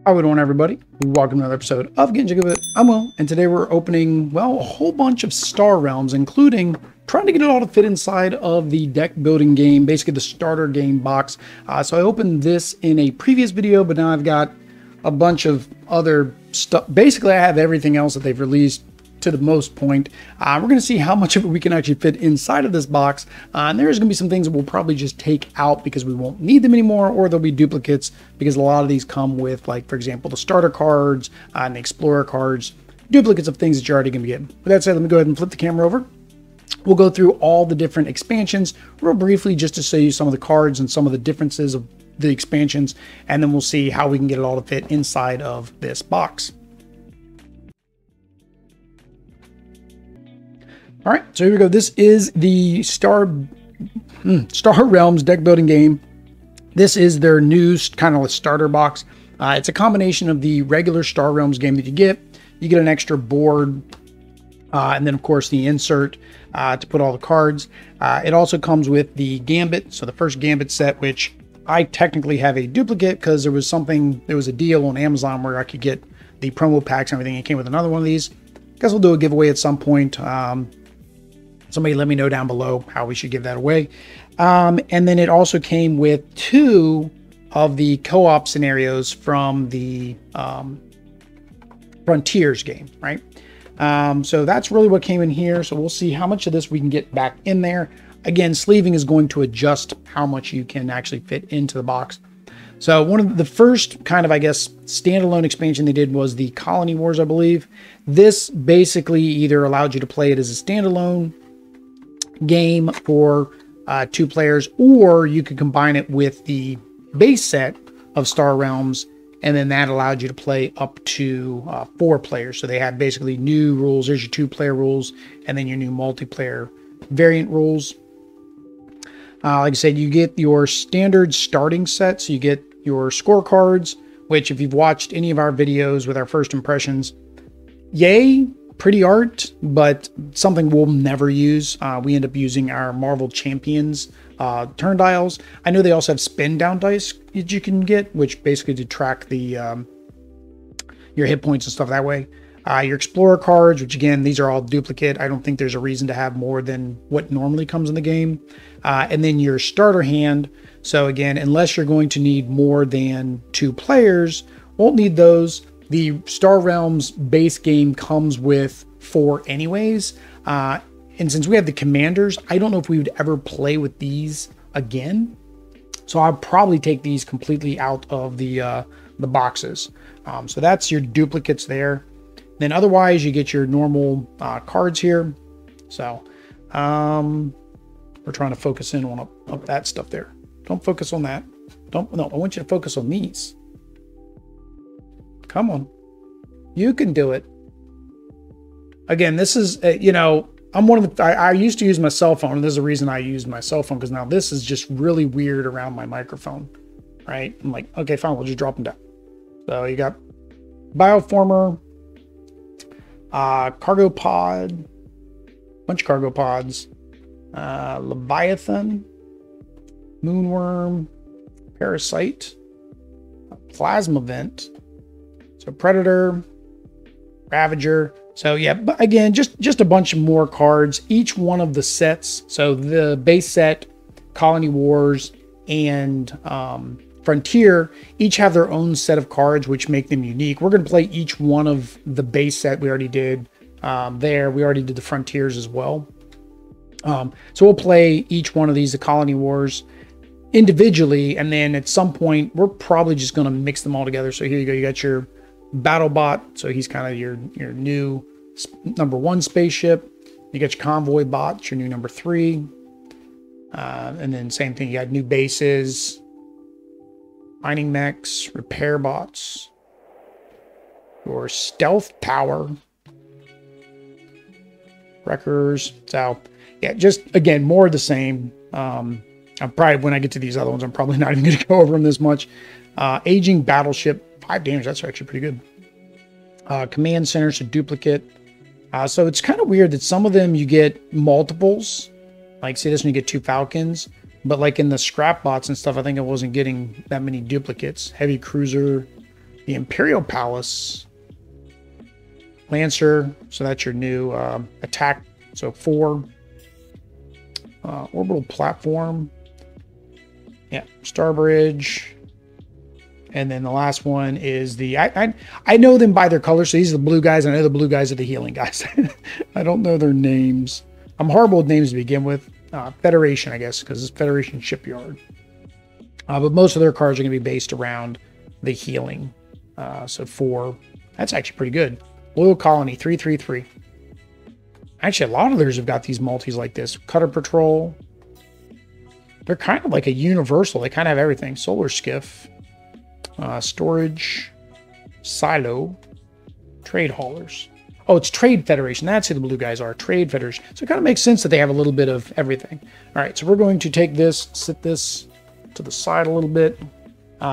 How we doing, everybody? Welcome to another episode of Gambit. I'm Will, and today we're opening, well, a whole bunch of Star Realms, including trying to get it all to fit inside of the deck building game, basically the starter game box. So I opened this in a previous video, but now I've got a bunch of other stuff. Basically, I have everything else that they've released to the most point. We're going to see how much of it we can actually fit inside of this box. And there's going to be some things that we'll probably just take out because we won't need them anymore, or there'll be duplicates because a lot of these come with, like, for example, the starter cards and the explorer cards, duplicates of things that you're already going to be getting. With that said, let me go ahead and flip the camera over. We'll go through all the different expansions real briefly just to show you some of the cards and some of the differences of the expansions, and then we'll see how we can get it all to fit inside of this box. All right, so here we go. This is the Star Realms deck building game. This is their new kind of starter box. It's a combination of the regular Star Realms game that you get. You get an extra board, and then of course the insert to put all the cards. It also comes with the Gambit, so the first Gambit set, which I technically have a duplicate because there was a deal on Amazon where I could get the promo packs and everything. It came with another one of these. Guess we'll do a giveaway at some point. Somebody let me know down below how we should give that away. And then it also came with 2 of the co-op scenarios from the Frontiers game, right? So that's really what came in here. So we'll see how much of this we can get back in there. Again, sleeving is going to adjust how much you can actually fit into the box. So one of the first kind of, I guess, standalone expansion they did was the Colony Wars, I believe. This basically either allowed you to play it as a standalone game for 2 players, or you could combine it with the base set of Star Realms, and then that allowed you to play up to 4 players. So they had basically new rules. There's your 2-player rules, and then your new multiplayer variant rules. Like I said, you get your standard starting set, so you get your scorecards, which if you've watched any of our videos with our first impressions, yay, pretty art, but something we'll never use. We end up using our Marvel Champions turn dials. I know they also have spin down dice that you can get, which basically to track the your hit points and stuff that way. Your Explorer cards, which again, these are all duplicate. I don't think there's a reason to have more than what normally comes in the game. And then your starter hand. So again, unless you're going to need more than 2 players, won't need those. The Star Realms base game comes with 4 anyways. And since we have the commanders, I don't know if we would ever play with these again. So I'll probably take these completely out of the boxes. So that's your duplicates there. Then otherwise you get your normal cards here. So we're trying to focus in on up that stuff there. Don't focus on that. No, I want you to focus on these. Come on. You can do it. Again, this is, you know, I'm one of the, I used to use my cell phone, and there's a reason I use my cell phone, because now this is just really weird around my microphone, right? I'm like, okay, fine, we'll just drop them down. So you got Bioformer, Cargo Pod, bunch of Cargo Pods, Leviathan, Moonworm, Parasite, Plasma Vent, so Predator, Ravager. So yeah, but again, just a bunch of more cards. Each one of the sets, so the base set, Colony Wars, and Frontier, each have their own set of cards, which make them unique. We're going to play each one of the base set. We already did there. We already did the Frontiers as well. So we'll play each one of these, the Colony Wars, individually, and then at some point, we're probably just going to mix them all together. So here you go. You got your BattleBot, so he's kind of your new number 1 spaceship. You got your Convoy Bot, your new number 3, and then same thing. You got new bases, mining mechs, repair bots, your stealth tower, wreckers. So yeah, just again more of the same. I'm probably, when I get to these other ones, I'm probably not even going to go over them this much. Aging battleship. 5 damage, that's actually pretty good. Command center, so duplicate. So it's kind of weird that some of them you get multiples. Like, see this one, you get 2 Falcons. But like in the scrap bots and stuff, I think I wasn't getting that many duplicates. Heavy cruiser, The Imperial Palace. Lancer, so that's your new attack. So 4. Orbital Platform. Yeah, Starbridge. And then the last one is the... I know them by their colors, so these are the blue guys, and I know the blue guys are the healing guys. I don't know their names. I'm horrible with names to begin with. Federation, I guess, because it's Federation Shipyard. But most of their cards are going to be based around the healing. So 4. That's actually pretty good. Loyal Colony, 3/3/3. Actually, a lot of theirs have got these multis like this. Cutter Patrol. They're kind of like a universal. They kind of have everything. Solar Skiff. Storage. Silo. Trade Haulers. Oh, it's Trade Federation. That's who the blue guys are. Trade Federation. So it kind of makes sense that they have a little bit of everything. All right, so we're going to take this, sit this to the side a little bit.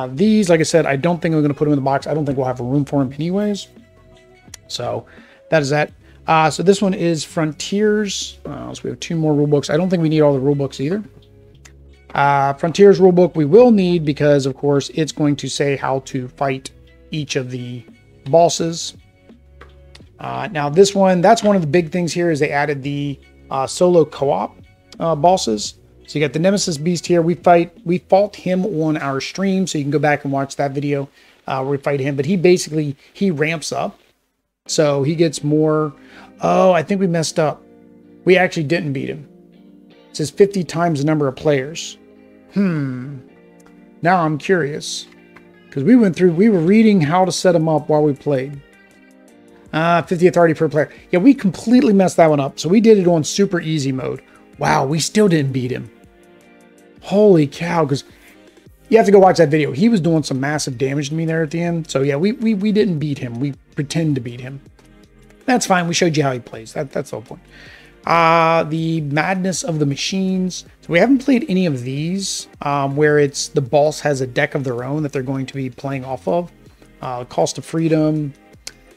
These, like I said, I don't think I'm going to put them in the box. I don't think we'll have room for them anyways. So that is that. So this one is Frontiers. So we have 2 more rule books. I don't think we need all the rule books either. Frontiers rule book we will need because, of course, it's going to say how to fight each of the bosses. Now this one, that's one of the big things here is they added the solo co-op bosses. So you got the Nemesis Beast here. We fought him on our stream, so you can go back and watch that video where we fight him. But he ramps up. So he gets more. Oh, I think we messed up. We actually didn't beat him. It says 50 times the number of players. Now I'm curious. Because we were reading how to set him up while we played. 50 authority per player. Yeah, we completely messed that one up. So we did it on super easy mode. Wow, we still didn't beat him. Holy cow, because you have to go watch that video. He was doing some massive damage to me there at the end. So yeah, we didn't beat him. We pretend to beat him. That's fine. We showed you how he plays. That's the whole point. The Madness of the Machines. So we haven't played any of these where it's the boss has a deck of their own that they're going to be playing off of. Cost of Freedom.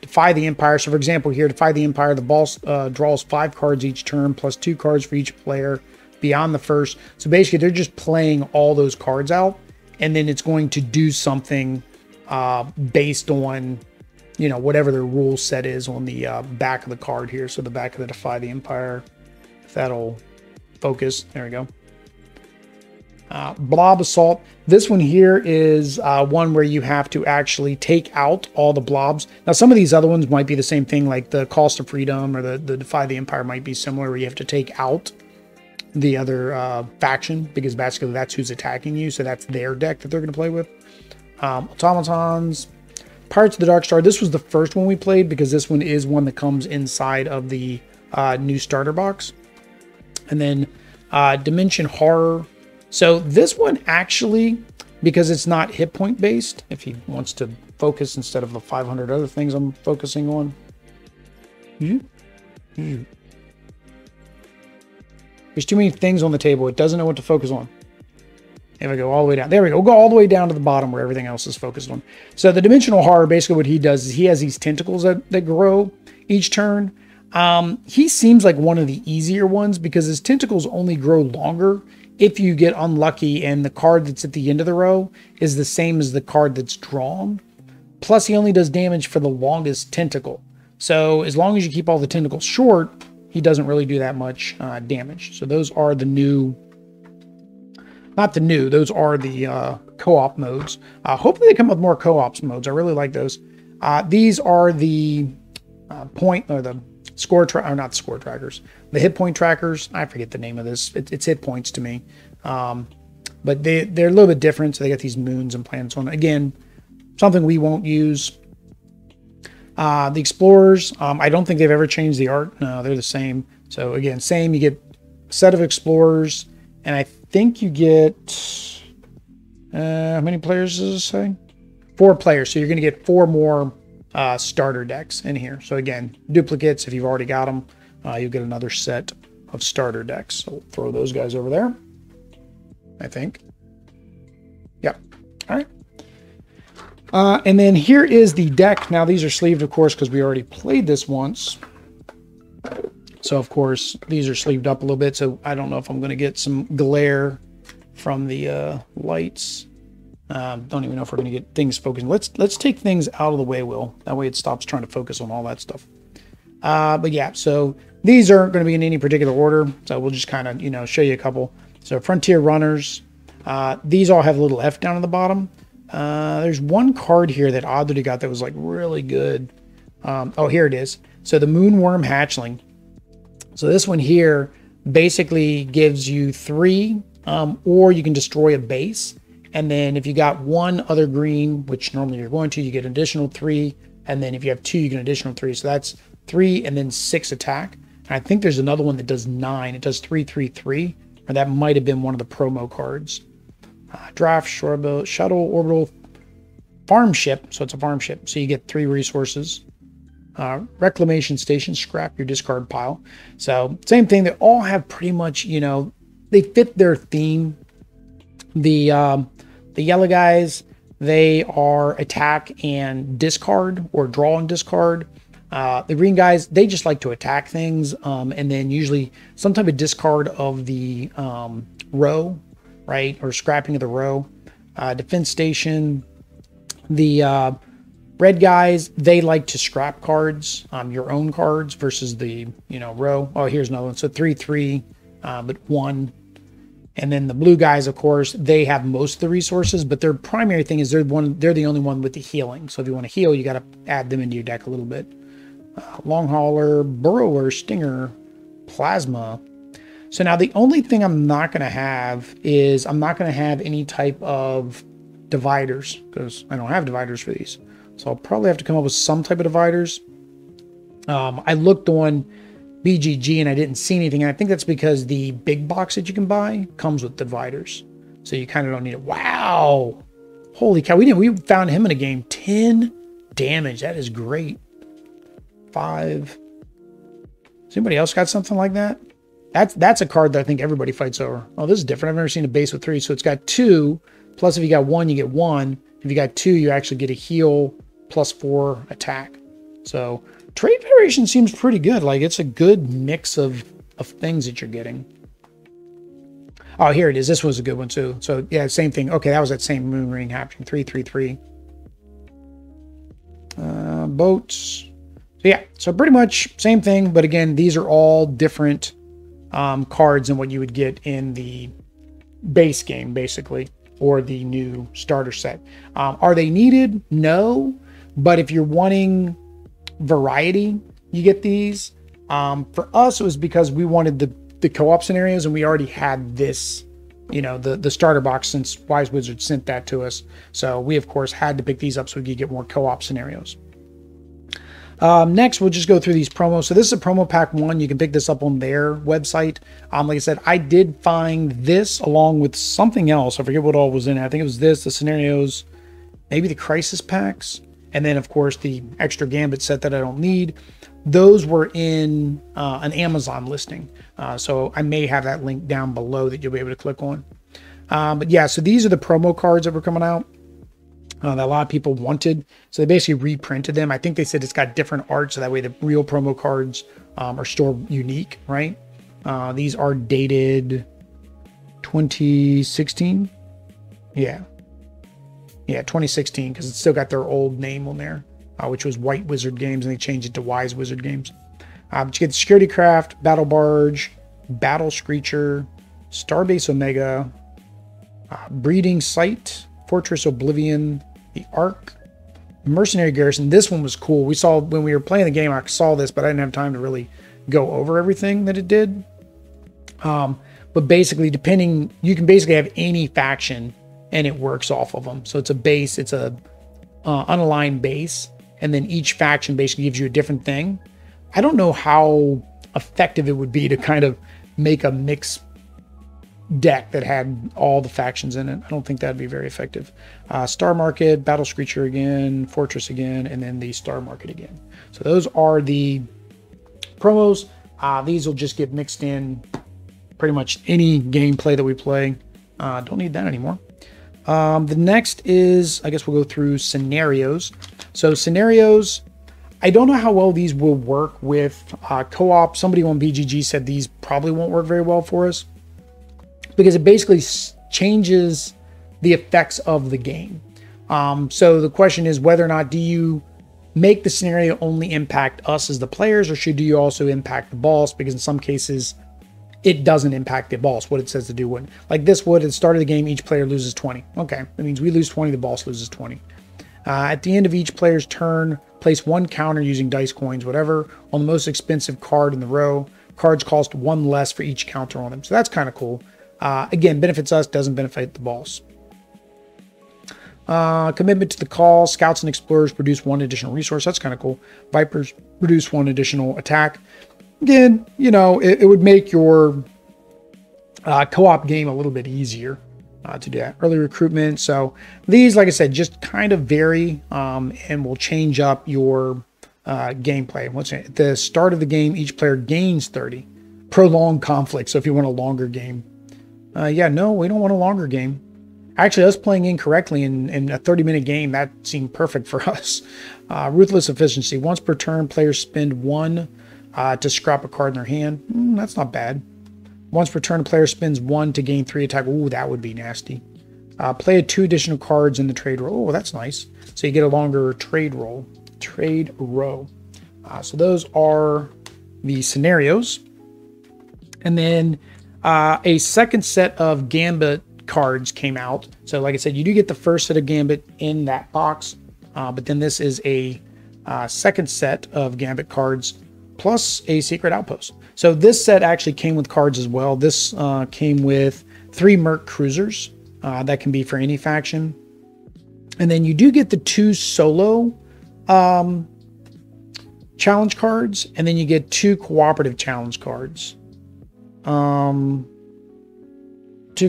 Defy the Empire. So for example here, Defy the Empire, the boss draws 5 cards each turn plus 2 cards for each player beyond the first. So basically they're just playing all those cards out, and then it's going to do something based on, you know, whatever their rule set is on the back of the card here. So the back of the Defy the Empire, if that'll focus. There we go. Blob Assault. This one here is one where you have to actually take out all the blobs. Now, some of these other ones might be the same thing, like the Cost of Freedom or the Defy the Empire might be similar, where you have to take out the other faction, because basically that's who's attacking you. So that's their deck that they're going to play with. Automatons. Pirates of the Dark Star. This was the first one we played because this one is one that comes inside of the new starter box. And then Dimension Horror. So this one actually, because it's not hit point based, if he wants to focus instead of the 500 other things I'm focusing on. There's too many things on the table. It doesn't know what to focus on. There we go, all the way down. There we go. We'll go all the way down to the bottom where everything else is focused on. So the Dimensional Horror, basically what he does is he has these tentacles that grow each turn. He seems like one of the easier ones because his tentacles only grow longer if you get unlucky and the card that's at the end of the row is the same as the card that's drawn. Plus, he only does damage for the longest tentacle. So as long as you keep all the tentacles short, he doesn't really do that much damage. So those are the new... Not the new, those are the co-op modes. Hopefully they come up with more co-ops modes. I really like those. These are the point, or the score, or not the score trackers, the hit point trackers. I forget the name of this. It's hit points to me. But they're a little bit different. So they got these moons and planets on. Again, something we won't use. The Explorers, I don't think they've ever changed the art. No, they're the same. So again, same, you get a set of Explorers, and I think you get, how many players does it say? 4 players. So you're going to get 4 more starter decks in here. So again, duplicates, if you've already got them, you'll get another set of starter decks. So we'll throw those guys over there, I think. Yep. All right. And then here is the deck. Now these are sleeved, of course, because we already played this once. So of course these are sleeved up a little bit. So I don't know if I'm going to get some glare from the lights. Don't even know if we're going to get things focusing. Let's take things out of the way, Will. That way it stops trying to focus on all that stuff. But yeah, so these aren't going to be in any particular order. So we'll just kind of, you know, show you a couple. So Frontier Runners. These all have a little F down at the bottom. There's one card here that Dougherty got that was like really good. Oh, here it is. So the Moonworm Hatchling. So this one here basically gives you 3, or you can destroy a base. And then if you got 1 other green, which normally you're going to, you get an additional 3. And then if you have 2, you get an additional 3. So that's 3 and then 6 attack. And I think there's another one that does 9. It does 3, 3, 3. Or that might have been one of the promo cards. Draft, Shuttle, Orbital, Farm Ship. So it's a farm ship. So you get 3 resources. Reclamation Station, scrap your discard pile. So same thing. They all have pretty much, you know, they fit their theme. The yellow guys, they are attack and discard, or draw and discard. The green guys, they just like to attack things, and then usually some type of discard of the row, right, or scrapping of the row. Defense Station, the red guys, they like to scrap cards, your own cards versus the, you know, row. Oh, here's another one. So 3, 3, but 1. And then the blue guys, of course, they have most of the resources, but their primary thing is they're the only one with the healing. So if you want to heal, you got to add them into your deck a little bit. Long Hauler, Burrower, Stinger, Plasma. So now the only thing I'm not going to have is I'm not going to have any type of dividers, because I don't have dividers for these. So I'll probably have to come up with some type of dividers. I looked on BGG and I didn't see anything. And I think that's because the big box that you can buy comes with dividers. So you kind of don't need it. Wow. Holy cow. We found him in a game. 10 damage. That is great. 5. Has anybody else got something like that? That's a card that I think everybody fights over. Oh, this is different. I've never seen a base with 3. So it's got 2. Plus if you got 1, you get 1. If you got 2, you actually get a heal plus 4 attack. So Trade Federation seems pretty good. Like, it's a good mix of things that you're getting. Oh, here it is. This was a good one too. So yeah, same thing. Okay, that was that same moon ring happening. 3, 3, 3. Boats. So yeah, so pretty much same thing. But again, these are all different cards than what you would get in the base game, basically, or the new starter set. Are they needed? No. But if you're wanting variety, you get these. For us, it was because we wanted the co-op scenarios, and we already had this, you know, the starter box, since Wise Wizard sent that to us. So we of course had to pick these up so we could get more co-op scenarios. Next, we'll just go through these promos. So this is a promo pack 1. You can pick this up on their website. Like I said, I did find this along with something else. I forget what all was in it. I think it was this, the scenarios, maybe the crisis packs, and then of course the extra Gambit set that I don't need. Those were in an Amazon listing. So I may have that link down below that you'll be able to click on. But yeah, so these are the promo cards that were coming out. That a lot of people wanted. So they basically reprinted them. I think they said it's got different art, so that way the real promo cards are still unique, right? These are dated 2016. Yeah, 2016, because it's still got their old name on there, which was White Wizard Games, and they changed it to Wise Wizard Games. But you get Security Craft, Battle Barge, Battle Screecher, Starbase Omega, Breeding Site, Fortress Oblivion, the Ark, Mercenary Garrison. This one was cool. We saw when we were playing the game, I saw this, but I didn't have time to really go over everything that it did. But basically, you can basically have any faction and it works off of them. So it's a base, it's a unaligned base, and then each faction basically gives you a different thing. I don't know how effective it would be to kind of make a mix deck that had all the factions in it. I don't think that'd be very effective. Star Market, Battle Screecher again, Fortress again, and then the Star Market again. So those are the promos. These will just get mixed in pretty much any gameplay that we play. Don't need that anymore. The next is, I guess we'll go through scenarios. So scenarios, I don't know how well these will work with co-op. Somebody on BGG said these probably won't work very well for us, because it basically changes the effects of the game. So the question is whether or not do you make the scenario only impact us as the players, or should you also impact the boss? Because in some cases, it doesn't impact the boss. What it says to do wouldn't. Like this would, at the start of the game, each player loses 20. Okay, that means we lose 20, the boss loses 20. At the end of each player's turn, place one counter using dice coins, whatever, on the most expensive card in the row. Cards cost one less for each counter on them. So that's kind of cool. Again, benefits us, doesn't benefit the boss. Commitment to the call. Scouts and explorers produce one additional resource. That's kind of cool. Vipers produce one additional attack. Again, you know, it would make your co-op game a little bit easier to do that. Early recruitment. So these, like I said, just kind of vary and will change up your gameplay. At the start of the game, each player gains 30. Prolonged conflict. So if you want a longer game. Yeah, no, we don't want a longer game. Actually, us playing incorrectly in a 30-minute game, that seemed perfect for us. Ruthless efficiency. Once per turn, players spend one to scrap a card in their hand. That's not bad. Once per turn, a player spends one to gain 3 attack. Ooh, that would be nasty. Play 2 additional cards in the trade roll. Oh, that's nice. So you get a longer trade roll. Trade row. So those are the scenarios. And then a second set of Gambit cards came out. So like I said, you do get the first set of Gambit in that box. But then this is a second set of Gambit cards plus a secret outpost. So this set actually came with cards as well. This came with 3 Merc Cruisers. That can be for any faction. And then you do get the 2 solo challenge cards. And then you get 2 cooperative challenge cards. 2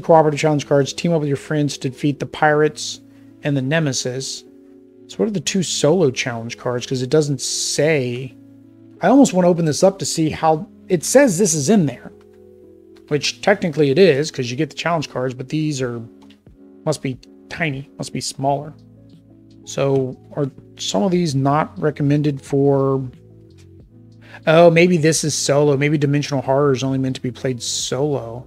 cooperative challenge cards. Team up with your friends to defeat the pirates and the nemesis. So what are the 2 solo challenge cards? Because it doesn't say. I almost want to open this up to see how it says this is in there, which technically it is because you get the challenge cards, but these must be tiny, must be smaller. So are some of these not recommended for? Oh, maybe this is solo. Maybe Dimensional Horror is only meant to be played solo.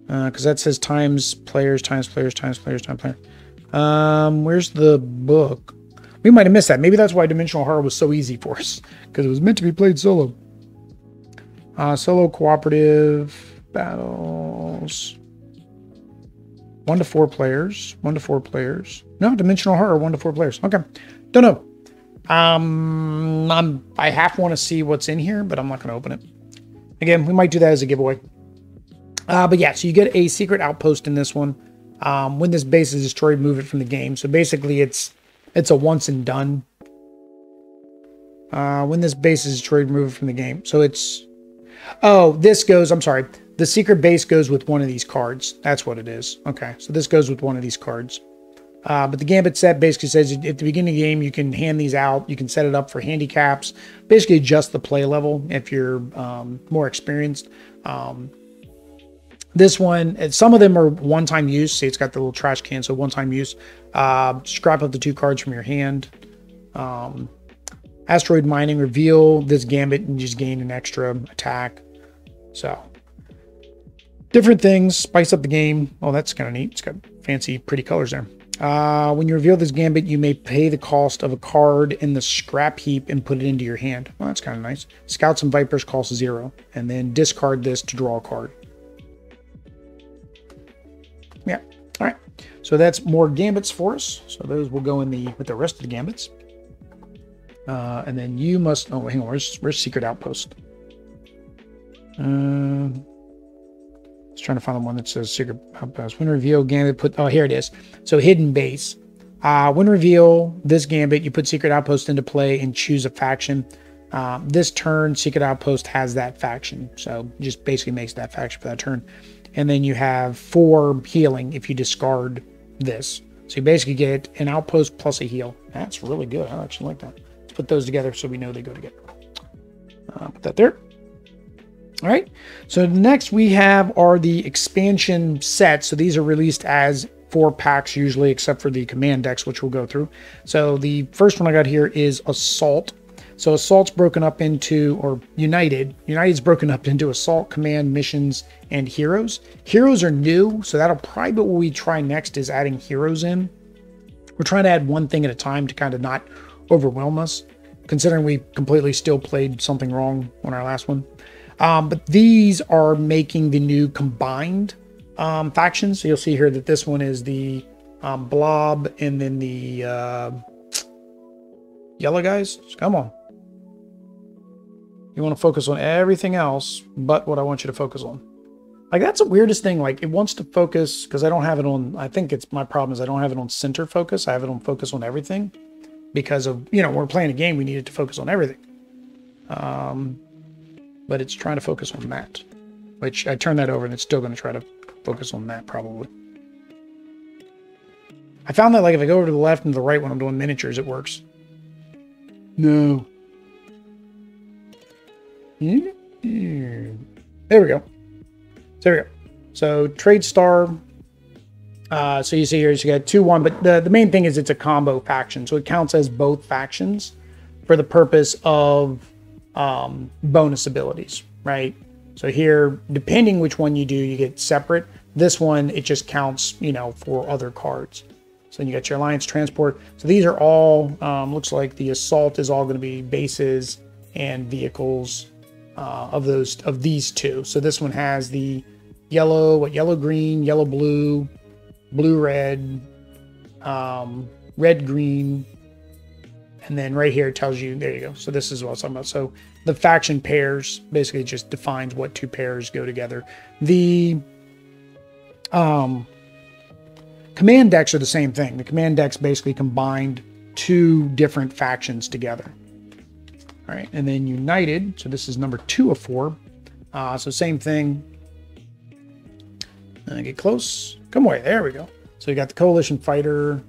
Because that says times players, times players, times players, times players. Where's the book? We might have missed that. Maybe that's why Dimensional Horror was so easy for us, because it was meant to be played solo. Solo cooperative battles. 1 to 4 players. 1 to 4 players. No, Dimensional Horror, 1 to 4 players. Okay. Don't know. I half want to see what's in here, but I'm not going to open it. Again, we might do that as a giveaway. But yeah, so you get a secret outpost in this one. When this base is destroyed, move it from the game. So basically it's a once and done. When this base is destroyed, move it from the game. So it's, oh, this goes, I'm sorry. The secret base goes with one of these cards. That's what it is. Okay, so this goes with one of these cards. But the Gambit set basically says at the beginning of the game, you can hand these out. You can set it up for handicaps. Basically adjust the play level if you're more experienced. This one, some of them are one-time use. See, it's got the little trash can, so one-time use. Scrap up the 2 cards from your hand. Asteroid mining, reveal this Gambit and just gain an extra attack. So, different things, spice up the game. Oh, that's kind of neat. It's got fancy, pretty colors there. When you reveal this Gambit, you may pay the cost of a card in the scrap heap and put it into your hand. Well, that's kind of nice. Scouts and Vipers cost 0. And then discard this to draw a card. Yeah. All right. So that's more Gambits for us. So those will go in with the rest of the Gambits. And then you must. Oh, hang on. Where's Secret Outpost? I was trying to find the one that says Secret Outpost. When reveal Gambit, put. Oh, here it is. So hidden base. When reveal this Gambit, you put Secret Outpost into play and choose a faction. This turn, Secret Outpost has that faction. So just basically makes that faction for that turn. And then you have 4 healing if you discard this. So you basically get an outpost plus a heal. That's really good. I actually like that. Let's put those together so we know they go together. Put that there. All right. So next we have are the expansion sets. So these are released as 4 packs usually, except for the command decks, which we'll go through. So the first one I got here is Assault. So assault's broken up into, or United's broken up into assault, command, missions, and heroes. Heroes are new, so that'll probably be what we try next, is adding heroes in. We're trying to add one thing at a time to kind of not overwhelm us, considering we completely still played something wrong on our last one. But these are making the new combined factions. So you'll see here that this one is the blob, and then the yellow guys. Come on. You want to focus on everything else but what I want you to focus on. Like, that's the weirdest thing. Like, it wants to focus, because I don't have it on, I think it's my problem is I don't have it on center focus. I have it on focus on everything because of, you know, when we're playing a game, we need it to focus on everything. But it's trying to focus on that, which I turn that over and it's still going to try to focus on that probably. I found that, like, if I go over to the left and to the right when I'm doing miniatures, it works. No. There we go. There we go. So trade star. So you see here, so you got 2-1, but the main thing is it's a combo faction. So it counts as both factions for the purpose of bonus abilities, right? So here, depending which one you do, you get separate. This one, it just counts, you know, for other cards. So you got your alliance transport. So these are all, looks like the assault is all going to be bases and vehicles of these two. So this one has the yellow, yellow green, yellow blue, blue red, red green, and then right here it tells you, there you go. So this is what I was talking about. So the faction pairs basically just defines what 2 pairs go together. The command decks are the same thing. The command decks basically combined 2 different factions together. All right, and then United. So this is number 2 of 4. So same thing. Get close. Come away. There we go. So you got the Coalition Fighter,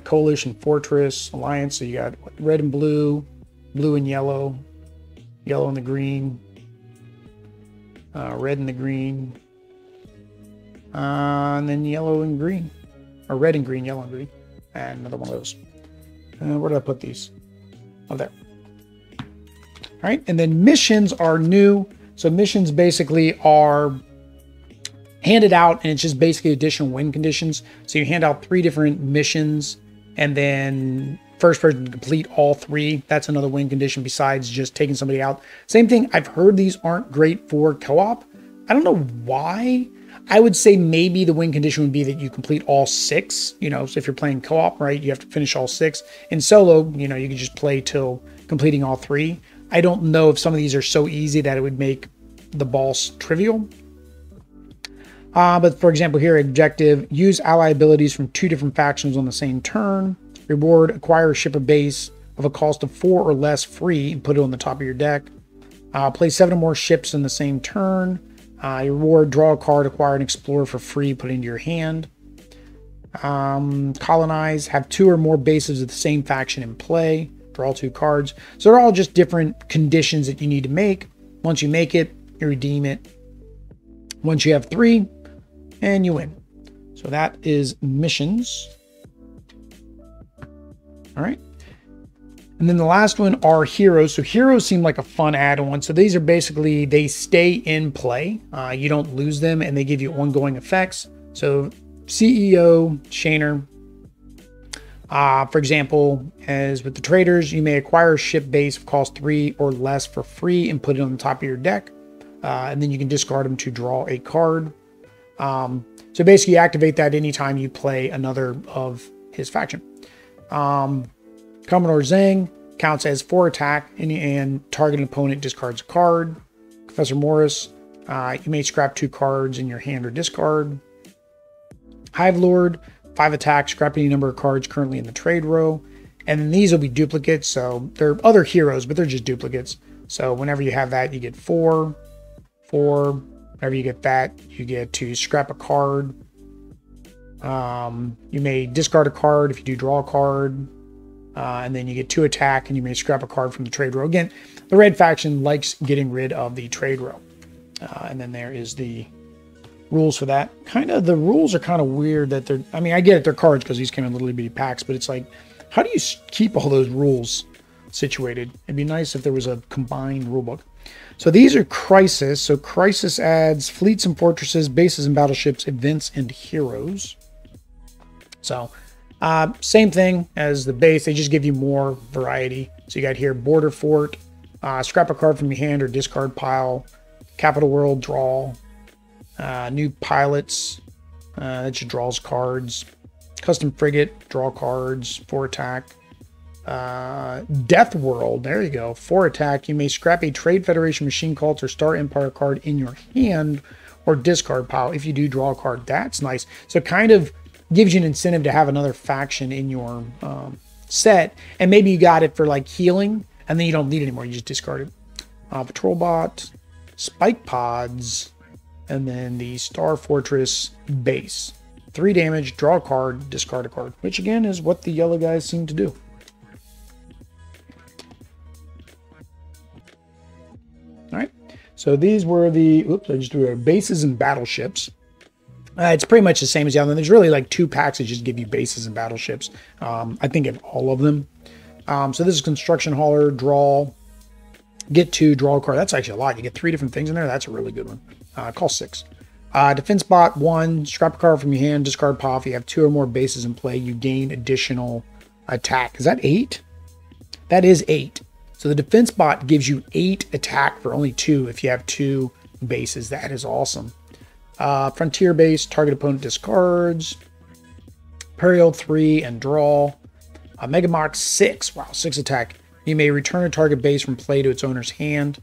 Coalition Fortress, Alliance. So you got red and blue, blue and yellow, yellow and the green, red and the green, and then yellow and green, or red and green, yellow and green, and another one of those. Where did I put these? Oh, there. All right, and then missions are new. So missions basically are handed out, and it's just basically additional win conditions. So you hand out 3 different missions, and then first person to complete all 3. That's another win condition besides just taking somebody out. Same thing, I've heard these aren't great for co-op. I don't know why. I would say maybe the win condition would be that you complete all 6. You know, so if you're playing co-op, right, you have to finish all 6. In solo, you know, you can just play till completing all 3. I don't know if some of these are so easy that it would make the boss trivial. But for example here, objective, use ally abilities from 2 different factions on the same turn. Reward, acquire a ship or base of a cost of 4 or less free and put it on the top of your deck. Play 7 or more ships in the same turn. Your reward, draw a card, acquire an explorer for free, put it into your hand. Colonize, have 2 or more bases of the same faction in play. Draw 2 cards. So they're all just different conditions that you need to make. Once you make it, you redeem it. Once you have 3, and you win. So that is missions. All right. And then the last one are heroes. So heroes seem like a fun add-on. So these are basically, they stay in play. You don't lose them, and they give you ongoing effects. So CEO, Shaner. For example, as with the traders, you may acquire a ship base of cost 3 or less for free and put it on the top of your deck. And then you can discard them to draw a card. So basically you activate that anytime you play another of his faction. Commodore Zhang counts as 4 attack and target opponent discards a card. Professor Morris, you may scrap 2 cards in your hand or discard. Hive Lord, 5 attack, scrap any number of cards currently in the trade row. And then these will be duplicates. So they're other heroes, but they're just duplicates. So whenever you have that, you get 4. Whenever you get that, you get to scrap a card. You may discard a card if you do draw a card. And then you get 2 attack, and you may scrap a card from the trade row. Again, the red faction likes getting rid of the trade row. And then there is the rules for that. The rules are kind of weird that they're, I mean, I get it, they're cards because these came in little bitty packs, but it's like, how do you keep all those rules? situated. It'd be nice if there was a combined rulebook. So these are Crisis. So Crisis adds fleets and fortresses, bases and battleships, events, and heroes. So same thing as the base. They just give you more variety. So you got here border fort, scrap a card from your hand or discard pile, capital world, draw, new pilots, that just draws cards, custom frigate, draw cards, 4 attack, Death World, there you go, 4 attack. You may scrap a Trade Federation Machine Cult or Star Empire card in your hand or discard pile. If you do, draw a card. That's nice. So kind of gives you an incentive to have another faction in your set, and maybe you got it for like healing, and then you don't need it anymore. You just discard it. Patrol Bot, Spike Pods, and then the Star Fortress base. 3 damage, draw a card, discard a card, which again is what the yellow guys seem to do. All right, so these were the, oops, I just threw bases and battleships. It's pretty much the same as the other one. There's really like 2 packs that just give you bases and battleships. I think in all of them. So this is Construction Hauler, draw, get 2, draw a card. That's actually a lot. You get 3 different things in there. That's a really good one. Call 6. Defense Bot, 1, scrap a card from your hand, discard pile. If you have 2 or more bases in play, you gain additional attack. Is that 8? That is 8. So the Defense Bot gives you 8 attack for only 2 if you have 2 bases. That is awesome. Frontier Base, target opponent discards. Imperial, 3, and draw. Megamox, 6. Wow, 6 attack. You may return a target base from play to its owner's hand.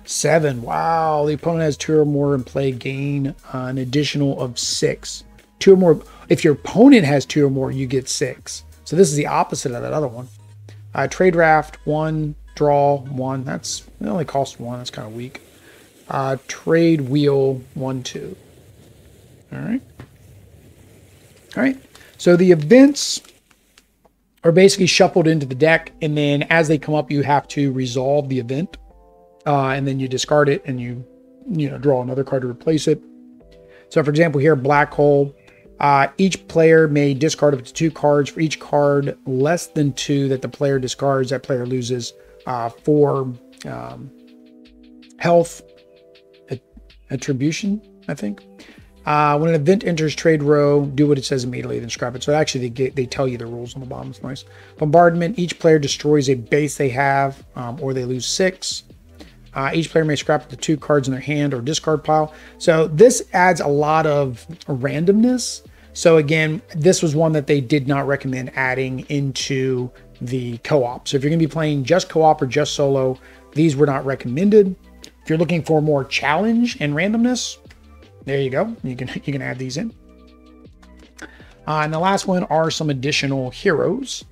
7. Wow, the opponent has 2 or more in play, gain an additional of 6. 2 or more. If your opponent has 2 or more, you get 6. So this is the opposite of that other one. Trade Raft, 1, draw, 1. It only costs 1. That's kind of weak. Trade Wheel, 1, 2. All right. All right. So the events are basically shuffled into the deck, and then as they come up, you have to resolve the event, and then you discard it, and you draw another card to replace it. So, for example, here, Black Hole. Each player may discard up to 2 cards. For each card less than 2 that the player discards, that player loses 4 health attribution, I think. When an event enters trade row, do what it says immediately, then scrap it. So actually they tell you the rules on the bottom. It's nice. Bombardment, each player destroys a base they have, or they lose 6. Each player may scrap up to 2 cards in their hand or discard pile. So this adds a lot of randomness. So again, this was one that they did not recommend adding into the co-op. So if you're going to be playing just co-op or just solo, these were not recommended. If you're looking for more challenge and randomness, there you go. You can add these in. And the last one are some additional heroes.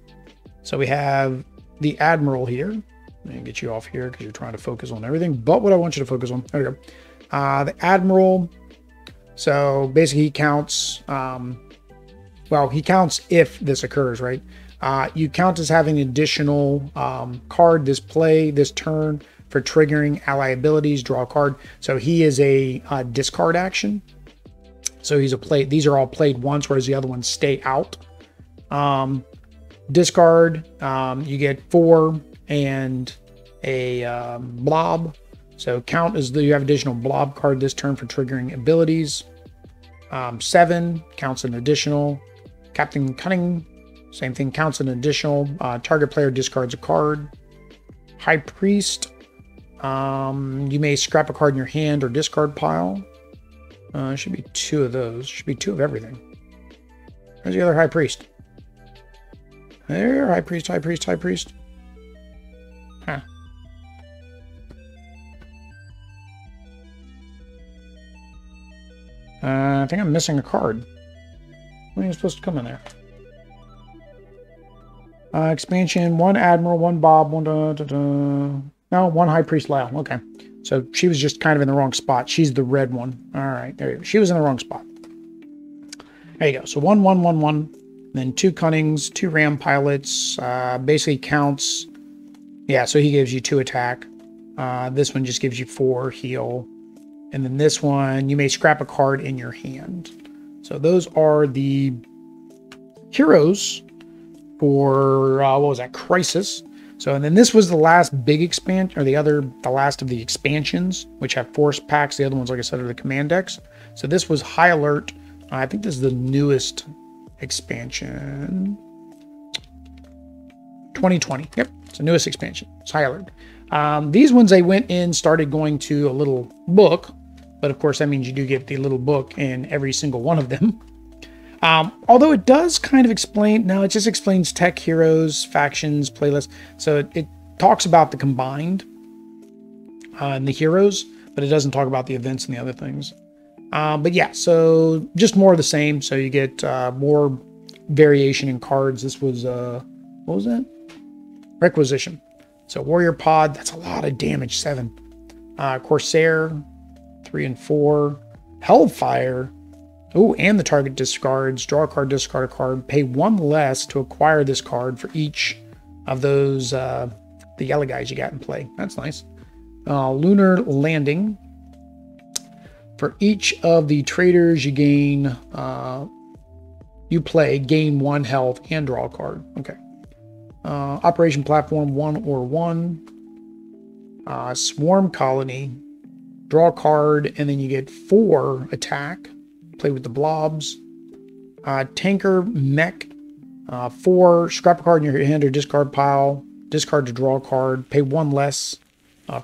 So we have the Admiral here. Let me get you off here because you're trying to focus on everything but what I want you to focus on. There we go. The Admiral. So basically he counts, well, he counts if this occurs, right? You count as having an additional card this turn for triggering ally abilities, draw a card. So he is a discard action. So he's a play. These are all played once, whereas the other ones stay out. Discard, you get 4 and a blob. So count as though you have additional blob card this turn for triggering abilities. 7 counts an additional. Captain Cunning, same thing, counts an additional. Target player discards a card. High Priest, you may scrap a card in your hand or discard pile. Should be 2 of those. Should be 2 of everything. Where's the other High Priest? There, High Priest, High Priest, High Priest. Huh. I think I'm missing a card. When are you supposed to come in there? Expansion, 1 Admiral, 1 Bob, 1 No, 1 High Priest Lao. Okay. So she was just kind of in the wrong spot. She's the red one. All right, there you go. She was in the wrong spot. There you go. So 1, 1, 1, 1. Then 2 Cunnings, 2 Ram Pilots. Basically counts. Yeah, so he gives you 2 attack. This one just gives you 4 heal. And then this one, you may scrap a card in your hand. So those are the heroes for, what was that, Crisis. So, and then this was the last big expansion, or the last of the expansions, which have force packs. The other ones, like I said, are the command decks. So this was High Alert. I think this is the newest expansion. 2020. Yep, it's the newest expansion. It's High Alert. These ones I went in, started going to a little book, but of course that means you do get the little book in every single one of them. Although it does kind of explain, no, it just explains tech, heroes, factions, playlists. So it talks about the combined and the heroes, but it doesn't talk about the events and the other things. But yeah, so just more of the same. So you get more variation in cards. This was, what was that? Requisition. So Warrior Pod, that's a lot of damage, 7. Corsair, 3 and 4. Hellfire. Oh, and the target discards. Draw a card, discard a card. Pay 1 less to acquire this card for each of those, the yellow guys you got in play. That's nice. Lunar Landing. For each of the traders you gain, you play, gain 1 health and draw a card. Okay. Operation Platform, 1 or 1. Swarm Colony. Draw a card, and then you get 4 attack. Play with the blobs. Tanker Mech. 4. Scrap a card in your hand or discard pile. Discard to draw a card. Pay 1 less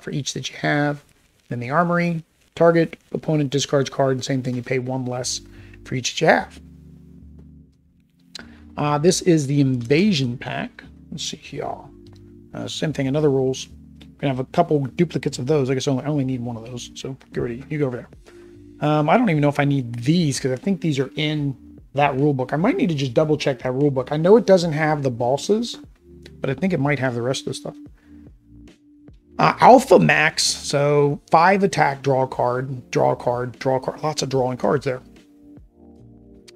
for each that you have. Then the Armory. Target opponent discards card. Same thing. You pay 1 less for each that you have. This is the Invasion Pack. Let's see here. Same thing. Another rules. We're gonna have a couple duplicates of those. I guess I only need 1 of those. So get ready. You go over there. I don't even know if I need these because I think these are in that rule book. I might need to just double check that rule book. I know it doesn't have the bosses, but I think it might have the rest of the stuff. Alpha Max. So 5 attack, draw a card, draw a card, draw a card. Lots of drawing cards there.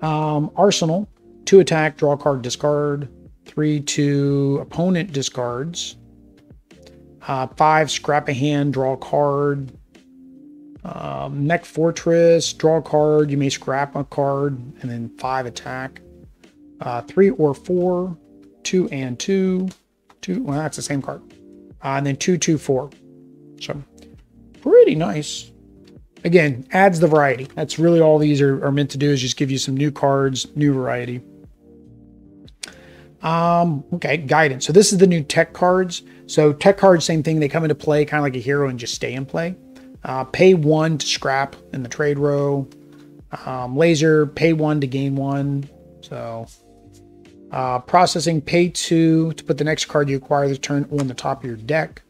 Arsenal. 2 attack, draw a card, discard. 3, 2, opponent discards. 5, scrap a hand, draw a card. Mech Fortress, draw a card, you may scrap a card, and then 5 attack. 3 or 4, 2 and 2, 2, well, that's the same card. And then 2, 2, 4. So, pretty nice. Again, adds the variety. That's really all these are meant to do, is just give you some new cards, new variety. Okay, guidance. So this is the new tech cards. So tech cards, same thing. They come into play kind of like a hero and just stay in play. Pay 1 to scrap in the trade row. Laser, pay 1 to gain 1. So processing, pay 2 to put the next card you acquire this turn on the top of your deck.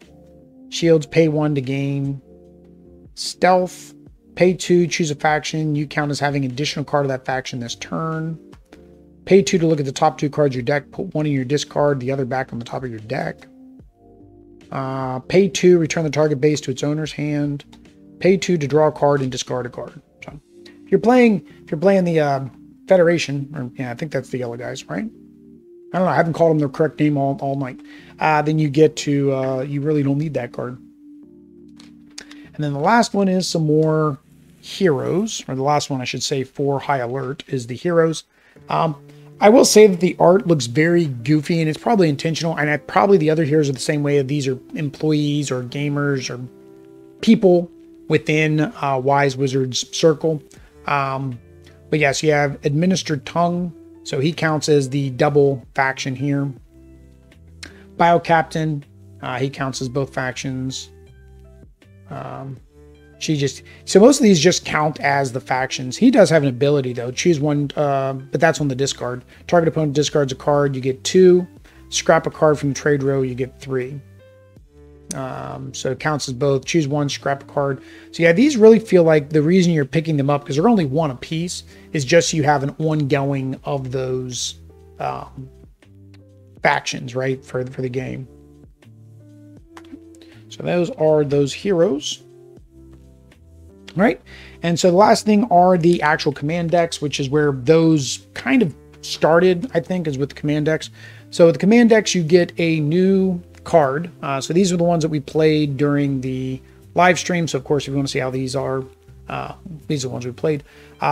Shields, pay 1 to gain. Stealth, pay 2, choose a faction. You count as having an additional card of that faction this turn. Pay 2 to look at the top 2 cards of your deck. Put 1 in your discard, the other back on the top of your deck. Pay 2, return the target base to its owner's hand. Pay 2 to draw a card and discard a card. So if you're playing the Federation, or yeah, I think that's the yellow guys, right? I don't know. I haven't called them their correct name all night. Then you get to you really don't need that card. And then the last one is some more heroes, or the last one I should say for High Alert is the heroes. I will say that the art looks very goofy, and it's probably intentional. And probably the other heroes are the same way. These are employees or gamers or people within Wise Wizard's circle. But yes, you have Administered Tongue. So he counts as the double faction here. Bio Captain, he counts as both factions. So most of these just count as the factions. He does have an ability though. Choose 1, but that's on the discard. Target opponent discards a card, you get 2. Scrap a card from the trade row, you get 3. So it counts as both. Choose 1, scrap a card. So yeah, these really feel like the reason you're picking them up, because they're only 1 a piece, is just so you have an ongoing of those factions, right, for the game. So those are those heroes. Right, and so the last thing are the actual command decks, which is where those kind of started, I think, is with the command decks. So with the command decks, you get a new card. So these are the ones that we played during the live stream. So of course, if you want to see how these are the ones we played.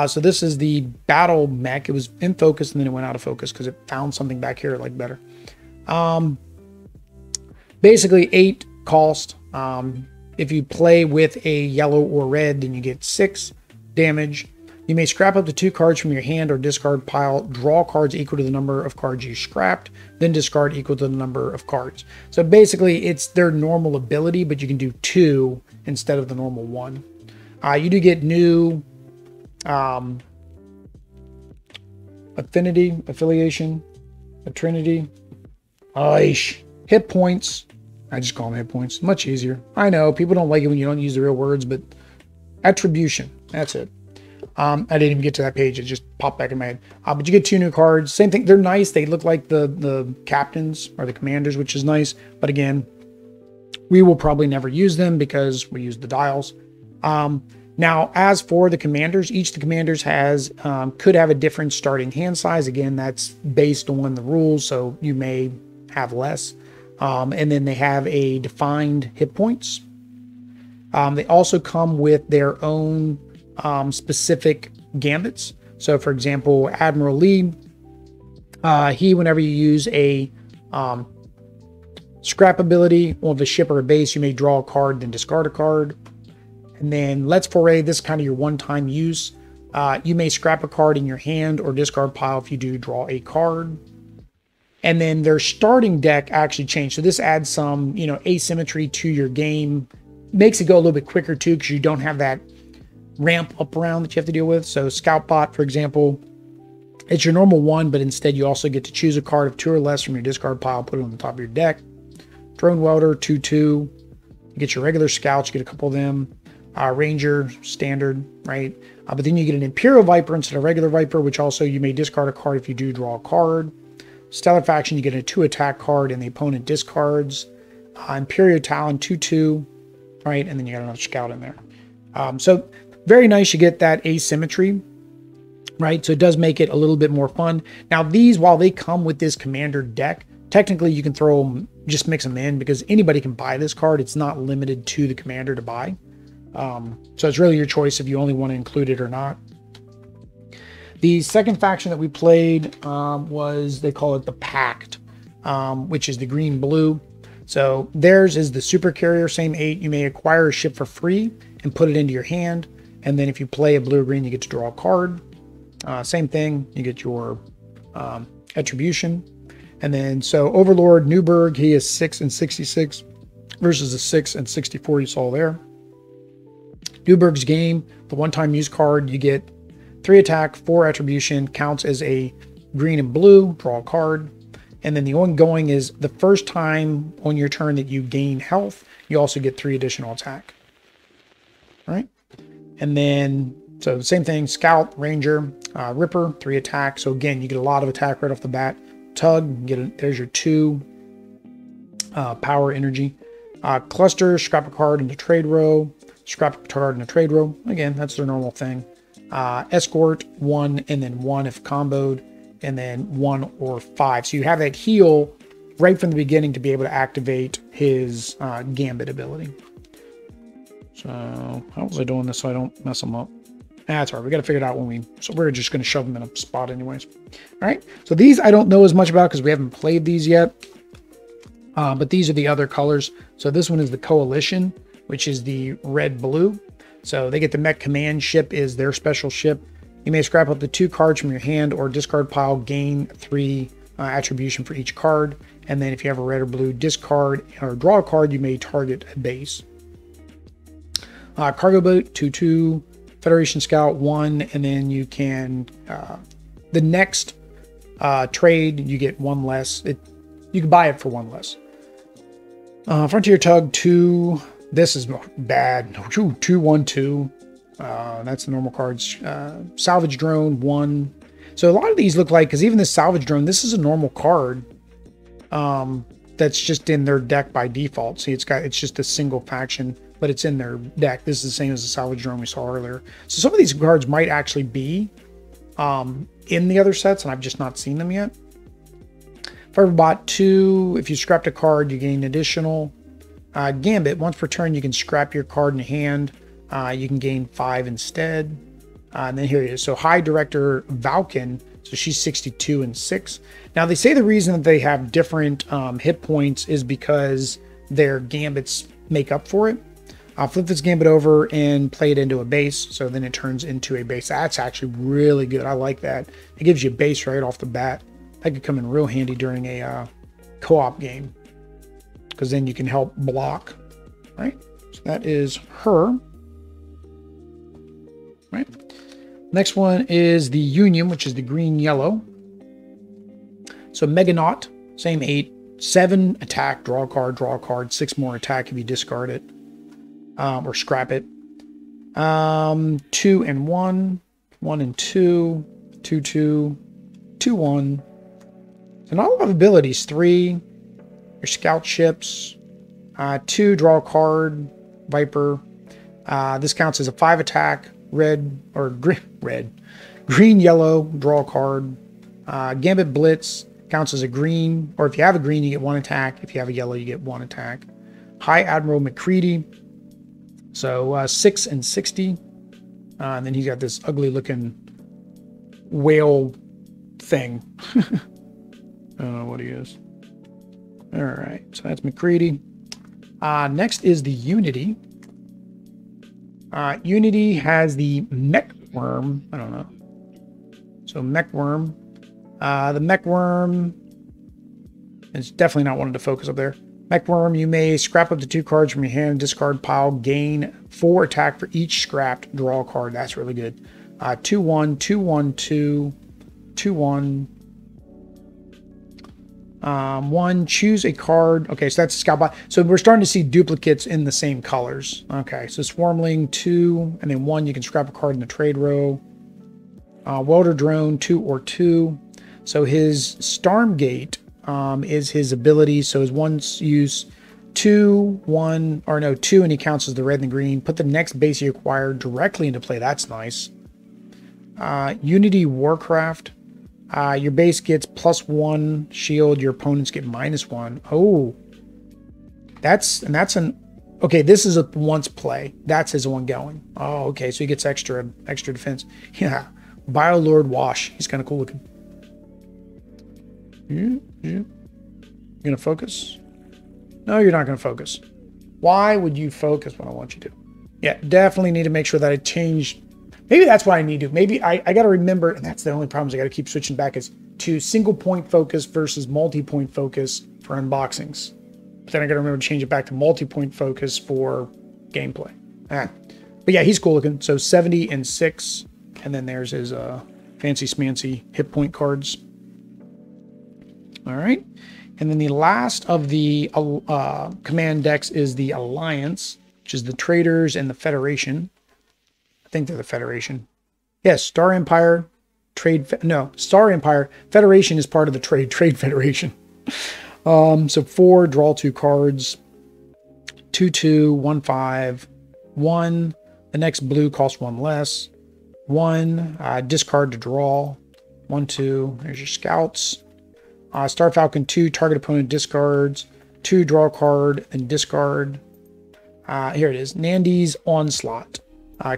So this is the Battle Mech. It was in focus and then it went out of focus because it found something back here it liked better. basically 8 cost. If you play with a yellow or red, then you get 6 damage. You may scrap up to 2 cards from your hand or discard pile, draw cards equal to the number of cards you scrapped, then discard equal to the number of cards. So basically it's their normal ability, but you can do 2 instead of the normal 1. You do get new affiliation, a trinity, hit points. I just call them hit points. Much easier. I know people don't like it when you don't use the real words, but attribution. That's it. I didn't even get to that page. It just popped back in my head. But you get 2 new cards. Same thing. They're nice. They look like the captains or the commanders, which is nice. But again, we will probably never use them because we use the dials. Now, as for the commanders, each of the commanders has could have a different starting hand size. Again, that's based on the rules, so you may have less. And then they have a defined hit points. They also come with their own specific gambits. So, for example, Admiral Lee, whenever you use a scrap ability of a ship or a base, you may draw a card, then discard a card. And then Let's Foray, this is kind of your one-time use. You may scrap a card in your hand or discard pile if you do draw a card. And then their starting deck actually changed. So this adds some, asymmetry to your game. Makes it go a little bit quicker too, because you don't have that ramp up around that you have to deal with. So Scout Bot, for example, it's your normal 1, but instead you also get to choose a card of 2 or less from your discard pile, put it on the top of your deck. Drone Welder, 2/2. You get your regular scouts, you get a couple of them. Ranger, standard, right? But then you get an Imperial Viper instead of regular Viper, which also you may discard a card if you do draw a card. Stellar Faction, you get a 2 attack card and the opponent discards. Imperial Talon, 2/2, right? And then you got another scout in there. So very nice, you get that asymmetry, right? So it does make it a little bit more fun. Now these, while they come with this commander deck, technically you can throw them, just mix them in, because anybody can buy this card. It's not limited to the commander to buy. So it's really your choice if you only want to include it or not. The second faction that we played was, they call it the Pact, which is the green-blue. So theirs is the super carrier, same 8. You may acquire a ship for free and put it into your hand. And then if you play a blue-green, you get to draw a card. Same thing, you get your attribution. And then, so Overlord Newburgh, he is 6 and 66 versus the 6 and 64 you saw there. Newburgh's Game, the one-time use card, you get 3 attack, 4 attribution, counts as a green and blue, draw a card. And then the ongoing is the first time on your turn that you gain health, you also get 3 additional attack. All right? And then, so same thing, Scout, Ranger, Ripper, 3 attack. So again, you get a lot of attack right off the bat. Tug, there's your 2 power energy. Cluster, scrap a card into trade row. Scrap a card in a trade row. Again, that's their normal thing. Escort, 1, and then 1 if comboed, and then 1 or 5. So you have that heal right from the beginning to be able to activate his Gambit ability. So how was I doing this so I don't mess them up? That's all right. We got to figure it out so we're just going to shove them in a spot anyways. All right. So these I don't know as much about because we haven't played these yet. But these are the other colors. So this one is the Coalition, which is the red-blue. So they get the Mech Command ship is their special ship. You may scrap up to 2 cards from your hand or discard pile, gain 3 attribution for each card. And then if you have a red or blue, discard or draw a card, you may target a base. Cargo Boat, 2/2. Federation Scout, 1. And then you can, the next trade, you get 1 less. You can buy it for 1 less. Frontier Tug, 2. This is bad. 2/1/2. That's the normal cards. Salvage Drone, 1. So a lot of these look like, because even this Salvage Drone, this is a normal card that's just in their deck by default. See, it's just a single faction, but it's in their deck. This is the same as the Salvage Drone we saw earlier. So some of these cards might actually be in the other sets, and I've just not seen them yet. Firebot 2, if you scrapped a card, you gain additional. Gambit, once per turn, you can scrap your card in hand. You can gain 5 instead. And then here it is. So High Director Valken. So she's 62 and 6. Now they say the reason that they have different hit points is because their gambits make up for it. I'll flip this gambit over and play it into a base. So then it turns into a base. That's actually really good. I like that. It gives you a base right off the bat. That could come in real handy during a co-op game, because then you can help block, right? So that is her, right? Next one is the Union, which is the green-yellow. So Meganaut, same 8, 7 attack, draw a card, 6 more attack if you discard it. Or scrap it. 2 and 1, 1 and 2, 2, 2, 2, 1. So not a lot of abilities. 3, your scout ships. 2, draw a card, Viper. This counts as a 5 attack, green, yellow, draw a card. Gambit Blitz counts as a green, or if you have a green, you get 1 attack. If you have a yellow, you get 1 attack. High Admiral McCready. So 6 and 60. And then he's got this ugly looking whale thing. I don't know what he is. All right, so that's McCready. Next is the Unity. Unity has the mech worm. I don't know. So mech worm. The mech worm is definitely not wanted to focus up there. Mechworm, you may scrap up to 2 cards from your hand and discard pile. Gain 4 attack for each scrapped. Draw a card. That's really good. 2-1, 2-1, 2, 2-1. 1, choose a card. Okay, so that's a scout bot. So we're starting to see duplicates in the same colors. Okay, so Swarmling 2, and then 1, you can scrap a card in the trade row. Welder Drone 2 or 2. So his Stormgate is his ability. So his once use 2, 1, or no, 2, and he counts as the red and the green. Put the next base you acquire directly into play. That's nice. Unity Warcraft. Your base gets +1 shield. Your opponents get -1. Oh, that's an, okay, this is a once play. That's his ongoing. Oh, okay, so he gets extra defense. Yeah, Biolord Wash. He's kind of cool looking. You gonna focus? No, you're not gonna focus. Why would you focus when I want you to? Yeah, definitely need to make sure that I change. Maybe that's what I need to. Maybe I got to remember, and that's the only problem, is I got to keep switching back, is to single point focus versus multi-point focus for unboxings. But then I got to remember to change it back to multi-point focus for gameplay. But yeah, he's cool looking. So 70 and 6, and then there's his fancy smancy hit point cards. All right, and then the last of the command decks is the Alliance, which is the Traders and the Federation. I think they're the Federation. Yes, Star Empire, Star Empire. Federation is part of the Trade Federation. So 4, draw 2 cards. 2-2, 1-5, 1. The next blue costs 1 less. 1, discard to draw. 1-2, there's your scouts. Star Falcon 2, target opponent discards. 2, draw a card and discard. Here it is, Nandy's Onslaught.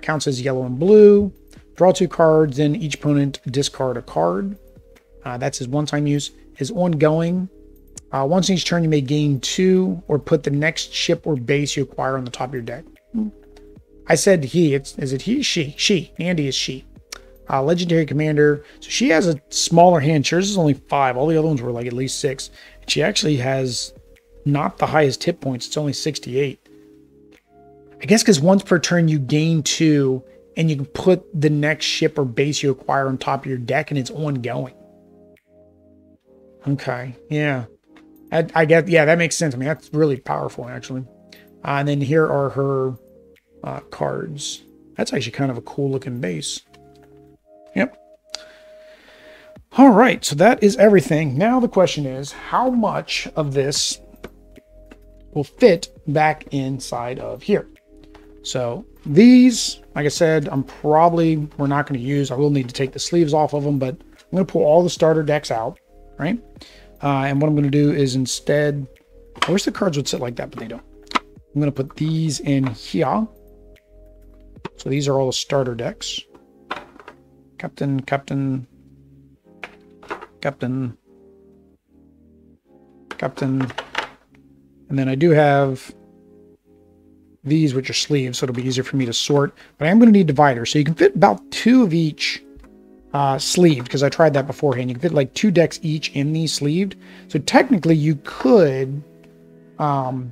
Counts as yellow and blue. Draw 2 cards, then each opponent discard a card. That's his one-time use. His ongoing. Once each turn, you may gain 2 or put the next ship or base you acquire on the top of your deck. I said he. Is it he? She. She. Nandy is she. Legendary Commander. So she has a smaller hand. Hers is only 5. All the other ones were like at least 6. And she actually has not the highest hit points. It's only 68. I guess because once per turn you gain 2 and you can put the next ship or base you acquire on top of your deck and it's ongoing. Okay, yeah. I get, yeah, that makes sense. I mean, that's really powerful actually. And then here are her cards. That's actually kind of a cool looking base. Yep. All right, so that is everything. Now the question is, how much of this will fit back inside of here? So these, like I said, we're not going to use. I will need to take the sleeves off of them, but I'm going to pull all the starter decks out, right? And what I'm going to do is instead, I wish the cards would sit like that, but they don't. I'm going to put these in here. So these are all the starter decks. Captain, Captain. And then I do have these, which are sleeves, so it'll be easier for me to sort. But I am going to need dividers. So you can fit about 2 of each sleeved, because I tried that beforehand. You can fit like 2 decks each in these sleeved. So technically you could have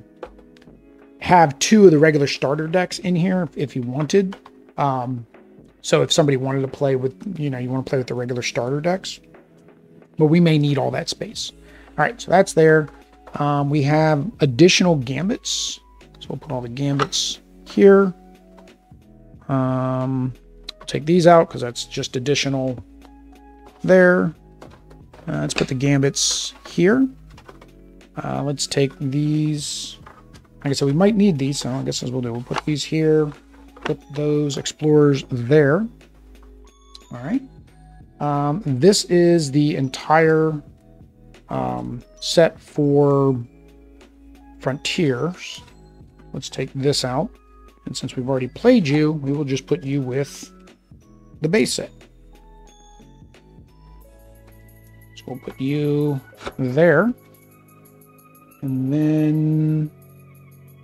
2 of the regular starter decks in here if you wanted. So if somebody wanted to play with, you want to play with the regular starter decks. But we may need all that space. All right, so that's there. We have additional gambits. So we'll put all the gambits here. Take these out because that's just additional there. Let's put the gambits here. Let's take these. Like I said, we might need these, so I guess as we'll do. We'll put these here. Put those explorers there. All right. This is the entire set for frontiers. Let's take this out. And since we've already played you, we will just put you with the base set. So we'll put you there. And then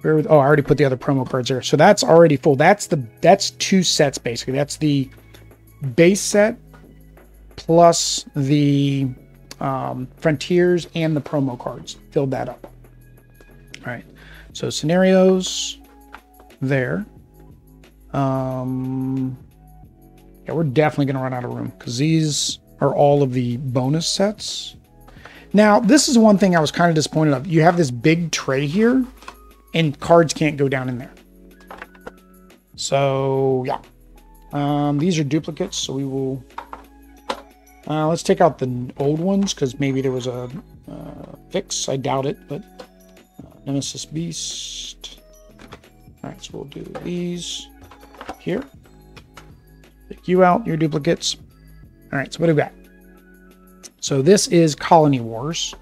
oh, I already put the other promo cards there. So that's already full. That's 2 sets basically. That's the base set plus the frontiers and the promo cards. Filled that up. All right. So scenarios there. Yeah, we're definitely going to run out of room because these are all of the bonus sets. Now, this is one thing I was kind of disappointed of. You have this big tray here and cards can't go down in there. So, yeah. These are duplicates, so we will... let's take out the old ones because maybe there was a fix. I doubt it, but Nemesis Beast. All right, so we'll do these here. Take you out, your duplicates. All right, so what do we got? So this is Colony Wars.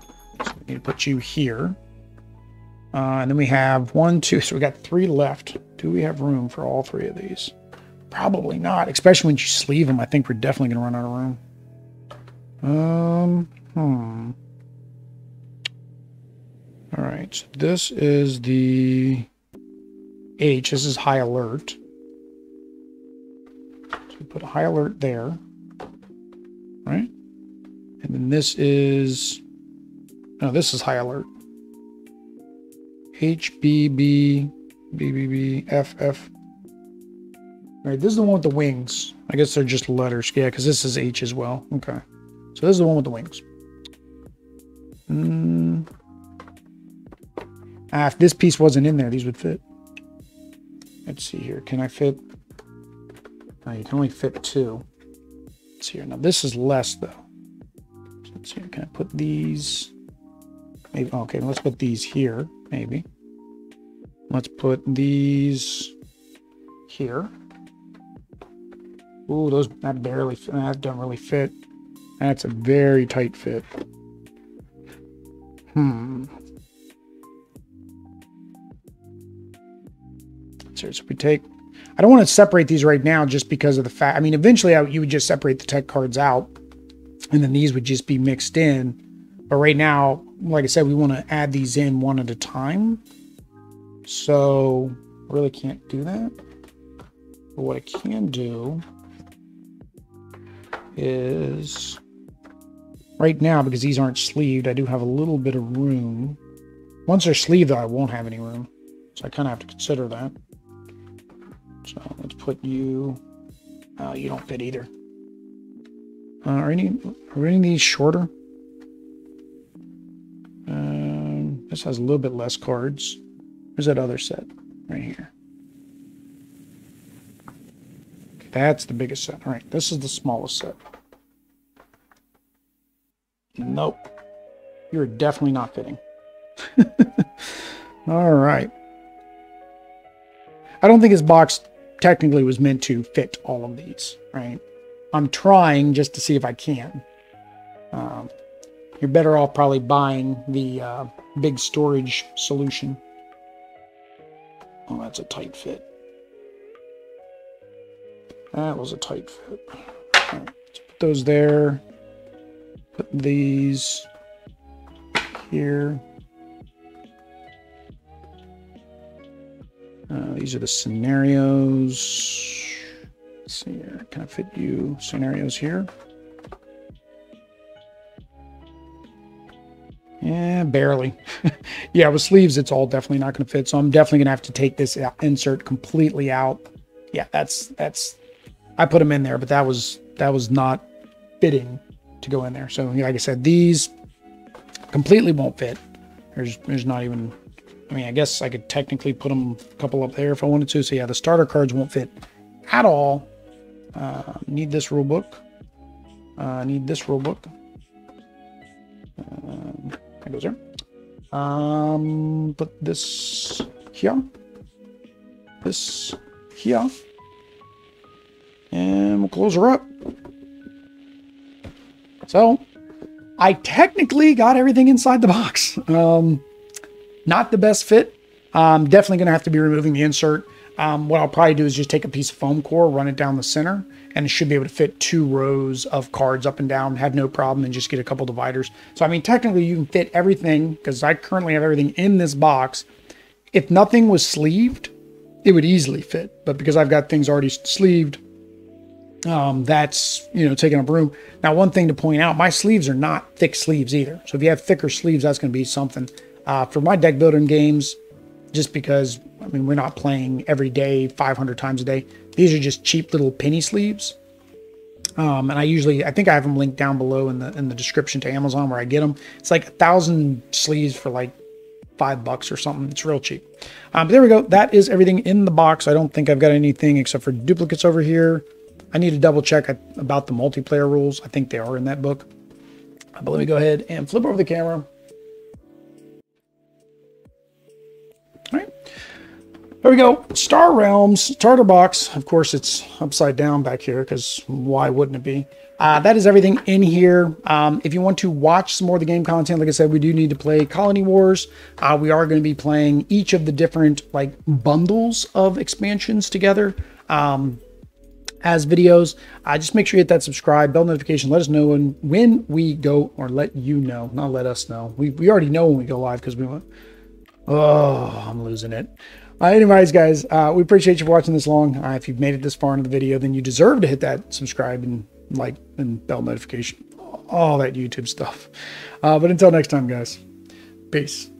So we need to put you here. And then we have 1, 2, so we got 3 left. Do we have room for all 3 of these? Probably not, especially when you sleeve them. I think we're definitely going to run out of room. All right, so this is the H. This is high alert. So we put a high alert there, right? And then this is, no, this is high alert. H, B, B, B, B, B, F, F. All right, this is the one with the wings. I guess they're just letters. Yeah, because this is H as well. Okay. So this is the one with the wings. If this piece wasn't in there, these would fit. Let's see here. Can I fit? No, you can only fit 2. Let's see here. Now this is less though. So let's see here. Can I put these? Maybe. Okay, let's put these here. Maybe. Let's put these here. Ooh, those that barely fit. That don't really fit. That's a very tight fit. So we take, I don't want to separate these right now just because of the fact, I mean, eventually you would just separate the tech cards out and then these would just be mixed in. But right now, like I said, we want to add these in one at a time. So I really can't do that. But what I can do is right now, because these aren't sleeved, I do have a little bit of room. Once they're sleeved, though, I won't have any room. So I kind of have to consider that. So let's put you... you don't fit either. Are any of these shorter? This has a little bit less cards. Where's that other set? Right here. Okay, that's the biggest set. All right, this is the smallest set. Nope. You're definitely not fitting. All right. I don't think his box technically was meant to fit all of these, right? I'm trying just to see if I can. You're better off probably buying the big storage solution. Oh, that's a tight fit. That was a tight fit. All right, let's put those there. Put these here. These are the scenarios. Let's see here. Can I fit you scenarios here? Yeah, barely. Yeah, with sleeves, it's all definitely not going to fit. So I'm definitely going to have to take this insert completely out. Yeah, that's. I put them in there, but that was not fitting to go in there. So like I said, these completely won't fit. There's not even. I mean, I guess I could technically put them a couple up there if I wanted to. So yeah, the starter cards won't fit at all. Need this rule book. Need this rule book. That goes there. Put this here. This here. And we'll close her up. So, I technically got everything inside the box. Not the best fit. Definitely going to have to be removing the insert. What I'll probably do is just take a piece of foam core, run it down the center, and it should be able to fit 2 rows of cards up and down, have no problem, and just get a couple dividers. So, I mean, technically you can fit everything, because I currently have everything in this box. If nothing was sleeved, it would easily fit. But because I've got things already sleeved, that's, you know, taking up room. Now, one thing to point out, my sleeves are not thick sleeves either. So if you have thicker sleeves, that's going to be something. For my deck building games, just because, I mean, we're not playing every day, 500 times a day. These are just cheap little penny sleeves. And I think I have them linked down below in the description to Amazon where I get them. It's like 1,000 sleeves for like $5 or something. It's real cheap. But there we go. That is everything in the box. I don't think I've got anything except for duplicates over here. I need to double check about the multiplayer rules. I think they are in that book. But let me go ahead and flip over the camera. All right. There we go. Star Realms starter box. Of course, it's upside down back here because why wouldn't it be? That is everything in here. If you want to watch some more of the game content, like I said, we do need to play Colony Wars. We are going to be playing each of the different like bundles of expansions together as videos. Just make sure you hit that subscribe, bell notification. Let us know when we go, or let you know, not let us know. We already know when we go live because we went. Oh, I'm losing it. Anyways, guys, we appreciate you for watching this long. If you've made it this far into the video, then you deserve to hit that subscribe and like and bell notification, all that YouTube stuff. But until next time, guys, peace.